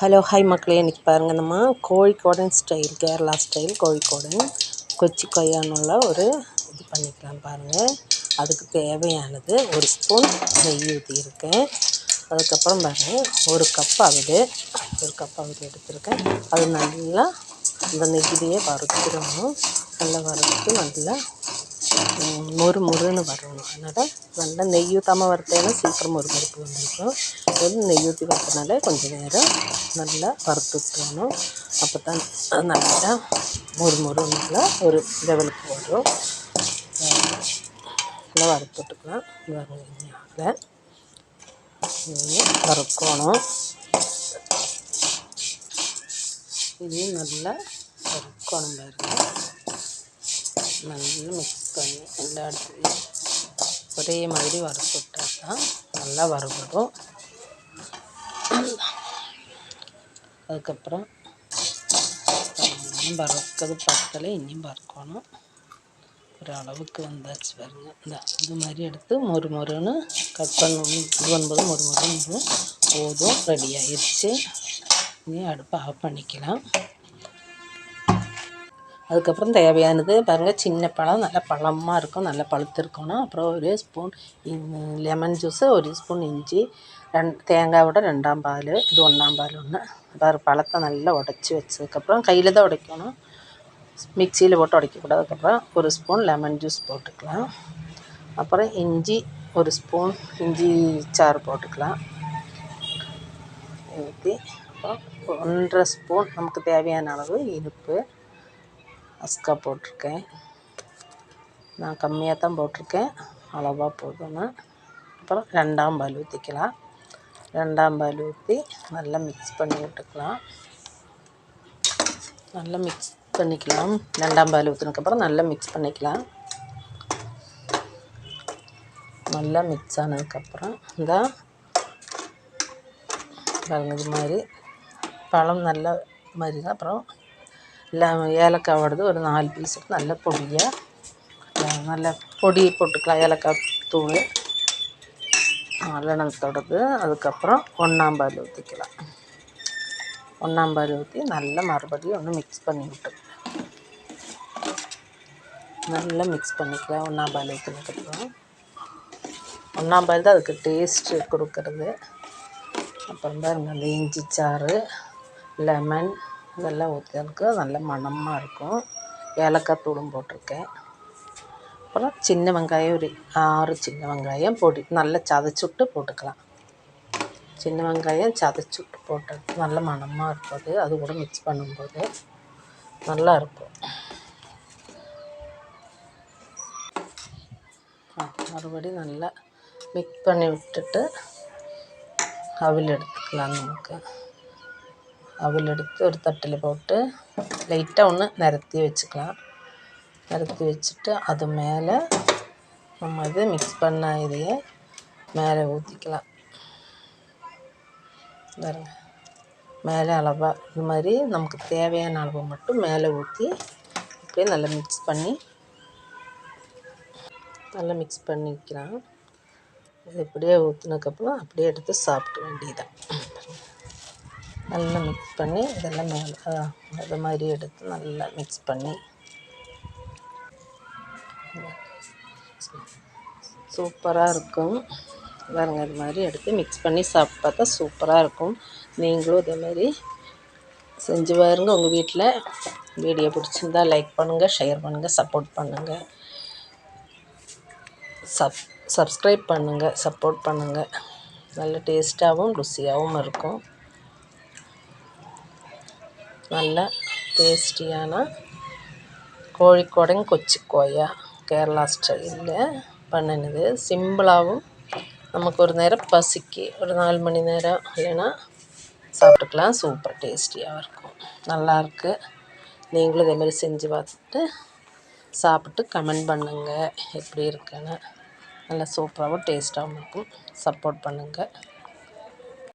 Hello hi மக்களே, இன்றைக்கி பாருங்கள் நம்ம கோழிக்கோடன் ஸ்டைல், கேரளா ஸ்டைல் கோழிக்கோடன் கொச்சி கொய்யானுள்ள ஒரு இது பண்ணிக்கலாம் பாருங்கள். அதுக்கு தேவையானது ஒரு ஸ்பூன் நெய் ஊற்றியிருக்கேன். அதுக்கப்புறம் பாருங்கள் ஒரு கப் அவிடு எடுத்திருக்கேன். அது நல்லா இந்த நெய்யிலேயே வறுத்துடணும். நல்லா வறுத்து நல்லா முறுன்னு வரணும். அதனால் நல்லா நெய் ஊற்றாமல் வறுத்தேன்னா சீக்கிரம் முறுமுறுப்பு வந்துருக்கும். நெய் ஊற்றி வறுத்தனால கொஞ்சம் நேரம் நல்லா வறுத்து விட்டுறணும். அப்போ தான் நல்லா முறுமுறுன்னு ஒரு லெவலுக்கு வரும். நல்லா வறுத்து விட்டுக்கலாம். வறுக்கணும். இதையும் நல்லா வறுக்கணும் பாருங்கள். நல்லா மிக்ஸ் பண்ணி எல்லா இடத்துலையும் ஒரே மாதிரி வறுத்து விட்டால் தான் நல்லா வறுபடும். அதுக்கப்புறம் இன்னும் வறுக்கிறது பக்கத்தில் இன்னும் வறுக்கணும். ஒரு அளவுக்கு வந்தாச்சு பாருங்கள். இது மாதிரி எடுத்து மொறுன்னு கட் பண்ணணும். இது பண்ணும்போது மொறுன்னு போதும், ரெடி ஆயிடுச்சு. இனி அடுப்பை ஆஃப் பண்ணிக்கலாம். அதுக்கப்புறம் தேவையானது பாருங்கள், சின்ன பழம் நல்லா பழமாக இருக்கும், நல்லா பழுத்து இருக்கணும். அப்புறம் ஒரு ஸ்பூன் லெமன் ஜூஸு, ஒரு ஸ்பூன் இஞ்சி, தேங்காயோட 2ஆம் பால், இது 1ஆம் பால் ஒன்று. பழத்தை நல்லா உடச்சி வச்சதுக்கப்புறம் கையில் தான் உடைக்கணும், மிக்சியில் போட்டு உடைக்கக்கூடாது. அதுக்கப்புறம் ஒரு ஸ்பூன் லெமன் ஜூஸ் போட்டுக்கலாம். அப்புறம் இஞ்சி ஒரு ஸ்பூன் இஞ்சி சாறு போட்டுக்கலாம் ஊற்றி. அப்புறம் 1½ ஸ்பூன் நமக்கு தேவையான அளவு இனிப்பு அஸ்கா போட்டிருக்கேன். நான் கம்மியாக தான் போட்டிருக்கேன், அளவாக போதும்னா. அப்புறம் 2ஆம் பால் ஊற்றிக்கலாம். 2ஆம் பால் ஊற்றி நல்லா மிக்ஸ் பண்ணி விட்டுக்கலாம். நல்லா மிக்ஸ் பண்ணிக்கலாம். 2ஆம் பால் ஊற்றினதுக்கப்புறம் நல்லா மிக்ஸ் பண்ணிக்கலாம். நல்லா மிக்ஸ் ஆனதுக்கப்புறம் இந்த இது மாதிரி பழம் நல்லா மாதிரி தான். அப்புறம் ஏலக்காய் வருது ஒரு 4 பீஸ் நல்ல பொடியாக நல்ல பொடி போட்டுக்கலாம். ஏலக்காய் தூள் நல்லெண்ணத்தோடது. அதுக்கப்புறம் 1ஆம் பால் ஊற்றிக்கலாம். 1ஆம் பால் ஊற்றி நல்லா மறுபடியும் ஒன்று மிக்ஸ் பண்ணி விட்டுக்கலாம். நல்லா மிக்ஸ் பண்ணிக்கலாம். 1ஆம் பால் ஊற்றினதுக்கப்புறம் 1ஆம் பால் தான் அதுக்கு டேஸ்ட்டு கொடுக்கறது. அப்புறம் பாருங்கள், அந்த இஞ்சி சாறு, லெமன் இதெல்லாம் ஊற்றுறதுக்கு நல்ல மணமாக இருக்கும். ஏலக்காய் தூளும் போட்டிருக்கேன். அப்புறம் சின்ன வெங்காயம் ஒரு 6 சின்ன வெங்காயம் பொடி நல்லா சதைச்சுட்டு போட்டுக்கலாம். சின்ன வெங்காயம் சதைச்சுட்டு போட்டது நல்ல மணமாக இருப்பது. அது கூட மிக்ஸ் பண்ணும்போது நல்லாயிருக்கும். மறுபடியும் நல்லா மிக்ஸ் பண்ணி விட்டுட்டு அவில் எடுத்துக்கலாம். நமக்கு அவில் எடுத்து ஒரு தட்டில் போட்டு லைட்டாக ஒன்று நிரத்தி வச்சுக்கலாம். நிரத்தி வச்சுட்டு அது மேலே நம்ம இது மிக்ஸ் பண்ண இதையே மேலே ஊற்றிக்கலாம். பாருங்க, மேலே அளவாக இது மாதிரி நமக்கு தேவையான அளவு மட்டும் மேலே ஊற்றி இப்படியே நல்லா மிக்ஸ் பண்ணிக்கலாம். இது இப்படியே ஊற்றினதுக்கப்புறம் அப்படியே எடுத்து சாப்பிட வேண்டியதான். நல்லா மிக்ஸ் பண்ணி இதெல்லாம் மேலே அது மாதிரி எடுத்து நல்லா மிக்ஸ் பண்ணி சூப்பராக இருக்கும். பாருங்கள், இது மாதிரி எடுத்து மிக்ஸ் பண்ணி சாப்பிட்டு பார்த்தா சூப்பராக இருக்கும். நீங்களும் இதே மாதிரி செஞ்சு பாருங்கள் உங்கள் வீட்டில். வீடியோ பிடிச்சிருந்தா லைக் பண்ணுங்கள், ஷேர் பண்ணுங்கள், சப்போர்ட் பண்ணுங்கள், சப்ஸ்கிரைப் பண்ணுங்கள், சப்போர்ட் பண்ணுங்கள். நல்ல டேஸ்ட்டாகவும் ருசியாகவும் இருக்கும். நல்ல டேஸ்டியான கோழிக்கோடன் கொச்சி கொய்யா கேரளா ஸ்டைலில் பண்ணினது. சிம்பிளாகவும் நமக்கு ஒரு நேரம் பசிக்கு ஒரு 4 மணி நேரம் இல்லைன்னா சாப்பிட்டுக்கலாம். சூப்பர் டேஸ்டியாக இருக்கும், நல்லாயிருக்கு. நீங்களும் இதேமாதிரி செஞ்சு பார்த்துட்டு சாப்பிட்டு கமெண்ட் பண்ணுங்கள் எப்படி இருக்குன்னு. நல்லா சூப்பராகவும் டேஸ்ட்டாகவும் இருக்கும். சப்போர்ட் பண்ணுங்கள்.